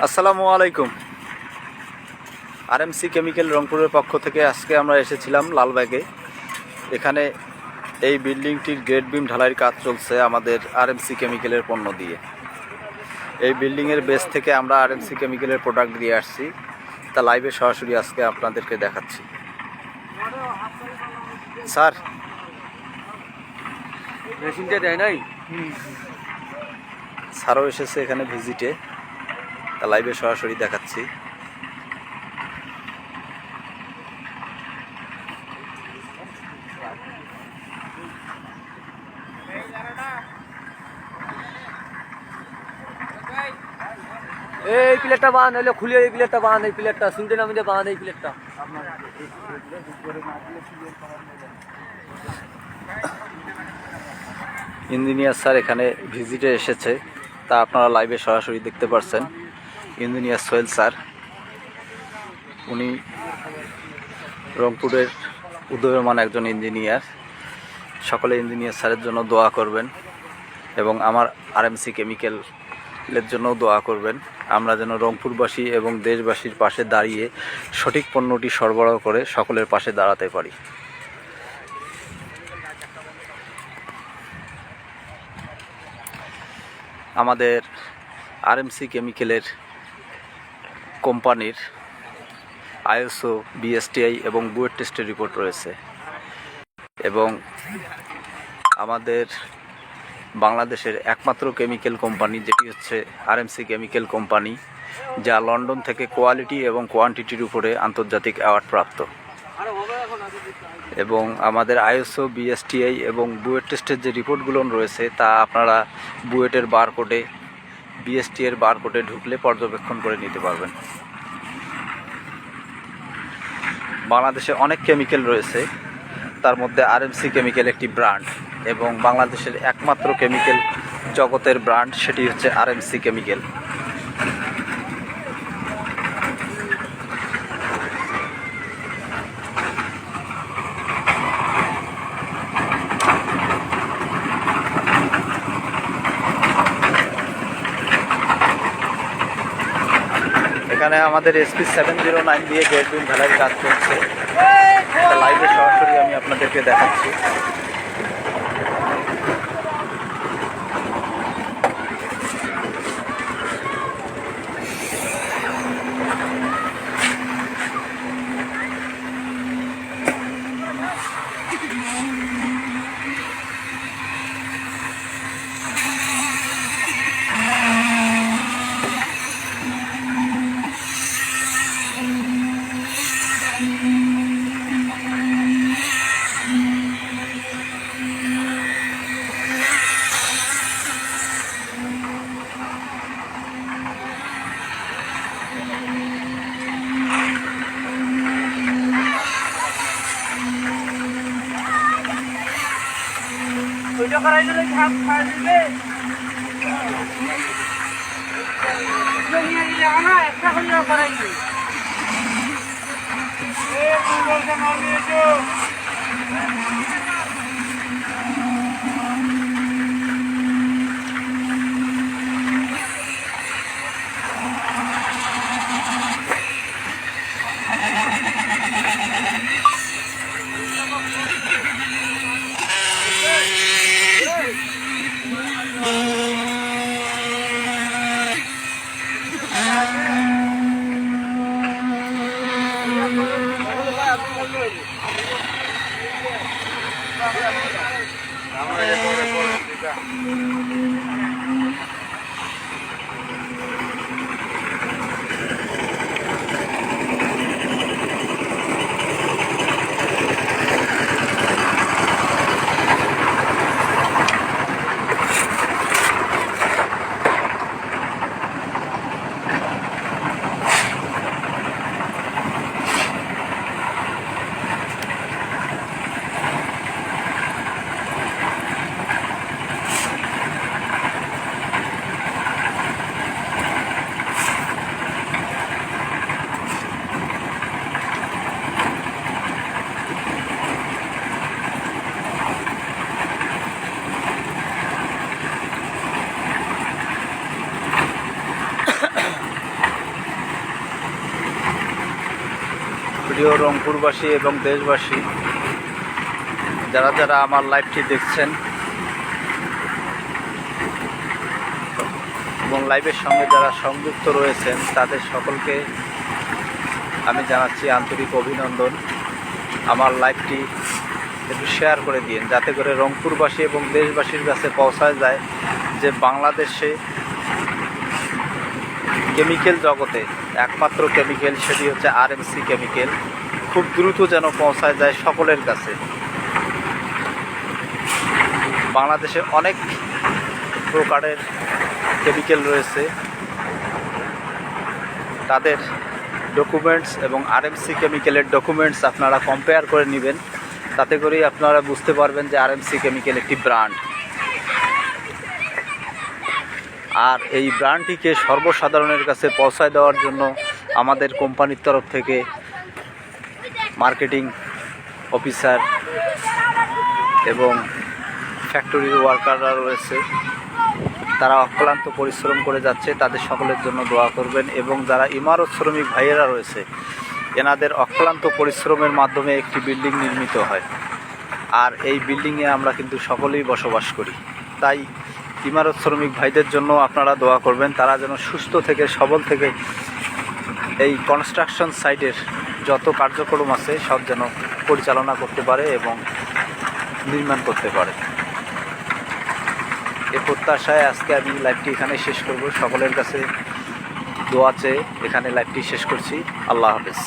আসসালামু আলাইকুম। RMC chemical রংপুরের পক্ষ থেকে আজকে আমরা এসেছিলাম লালবাগে। এখানে এই বিল্ডিংটির গ্রেড বিম ঢালাইয়ের কাজ চলছে আমাদের আরএমসি কেমিক্যালের পণ্য দিয়ে। এই বিল্ডিংয়ের বেস থেকে আমরা আরএমসি কেমিক্যালের প্রোডাক্ট দিয়ে আসছি, তা লাইভে সরাসরি আজকে আপনাদেরকে দেখাচ্ছি। স্যার মেশিনটা দেয় নাই? স্যারও এসেছে এখানে ভিজিটে, তা লাইভে সরাসরি দেখাচ্ছি। এই প্লেটটা বান হলে খুলে, এই প্লেটটা বান, এই প্লেটটা শুনতে নামিতে বান, এই প্লেটটা ইঞ্জিনিয়ার স্যার এখানে ভিজিটে এসেছে, তা আপনারা লাইভে সরাসরি দেখতে পাচ্ছেন। ইঞ্জিনিয়ার সোহেল স্যার, উনি রংপুরের উদীয়মান একজন ইঞ্জিনিয়ার। সকলে ইঞ্জিনিয়ার স্যারের জন্য দোয়া করবেন এবং আমার আরএমসি কেমিক্যালের জন্যও দোয়া করবেন। আমরা যেন রংপুরবাসী এবং দেশবাসীর পাশে দাঁড়িয়ে সঠিক পণ্যটি সরবরাহ করে সকলের পাশে দাঁড়াতে পারি। আমাদের আরএমসি কেমিক্যালের কোম্পানির আইএসও, বিএসটিআই এবং বুয়েট টেস্টের রিপোর্ট রয়েছে এবং আমাদের বাংলাদেশের একমাত্র কেমিক্যাল কোম্পানি যেটি হচ্ছে আরএমসি কেমিক্যাল কোম্পানি, যা লন্ডন থেকে কোয়ালিটি এবং কোয়ান্টিটির উপরে আন্তর্জাতিক অ্যাওয়ার্ড প্রাপ্ত। এবং আমাদের আইএসও, বিএসটিআই এবং বুয়েট টেস্টের যে রিপোর্টগুলো রয়েছে তা আপনারা বুয়েটের বারকোডে, বিএসটিআইয়ের বারকোডে ঢুকলে পর্যবেক্ষণ করে নিতে পারবেন। বাংলাদেশে অনেক কেমিক্যাল রয়েছে, তার মধ্যে আরএমসি কেমিক্যাল একটি ব্র্যান্ড এবং বাংলাদেশের একমাত্র কেমিক্যাল জগতের ব্র্যান্ড, সেটি হচ্ছে আরএমসি কেমিক্যাল। এখানে আমাদের SP 709 দিয়ে গ্রেড বিম ঢালাইয়ের কাজ চলছে, লাইভে সরাসরি আমি আপনাদেরকে দেখাচ্ছি। প্রিয় রংপুরবাসী এবং দেশবাসী, যারা যারা আমার লাইভটি দেখছেন এবং লাইভের সঙ্গে যারা সংযুক্ত রয়েছেন, তাদের সকলকে আমি জানাচ্ছি আন্তরিক অভিনন্দন। আমার লাইভটি একটু শেয়ার করে দিন, যাতে করে রংপুরবাসী এবং দেশবাসীর কাছে পৌঁছায় যায় যে বাংলাদেশে কেমিক্যাল জগতে একমাত্র কেমিক্যাল, সেটি হচ্ছে আরএমসি কেমিক্যাল, খুব দ্রুত যেন পৌঁছায় যায় সকলের কাছে। বাংলাদেশে অনেক প্রকারের কেমিক্যাল রয়েছে, তাদের ডকুমেন্টস এবং আরএমসি কেমিক্যালের ডকুমেন্টস আপনারা কম্পেয়ার করে নেবেন, তাতে করেই আপনারা বুঝতে পারবেন যে আরএমসি কেমিক্যাল একটি ব্র্যান্ড। আর এই ব্র্যান্ডটিকে সর্বসাধারণের কাছে পৌঁছায় দেওয়ার জন্য আমাদের কোম্পানির তরফ থেকে মার্কেটিং অফিসার এবং ফ্যাক্টরির ওয়ার্কাররা রয়েছে, তারা অক্লান্ত পরিশ্রম করে যাচ্ছে। তাদের সকলের জন্য দোয়া করবেন। এবং যারা ইমারত শ্রমিক ভাইয়েরা রয়েছে, এনাদের অক্লান্ত পরিশ্রমের মাধ্যমে একটি বিল্ডিং নির্মিত হয়। আর এই বিল্ডিংয়ে আমরা কিন্তু সকলেই বসবাস করি। তাই ইমারত শ্রমিক ভাইদের জন্য আপনারা দোয়া করবেন, তারা যেন সুস্থ থেকে সবল থেকে এই কনস্ট্রাকশন সাইটের যত কার্যক্রম আছে সব যেন পরিচালনা করতে পারে এবং নির্মাণ করতে পারে। এ প্রত্যাশায় আজকে আমি লাইভটি এখানে শেষ করব। সকলের কাছে দোয়া চেয়ে এখানে লাইভটি শেষ করছি। আল্লাহ হাফেজ।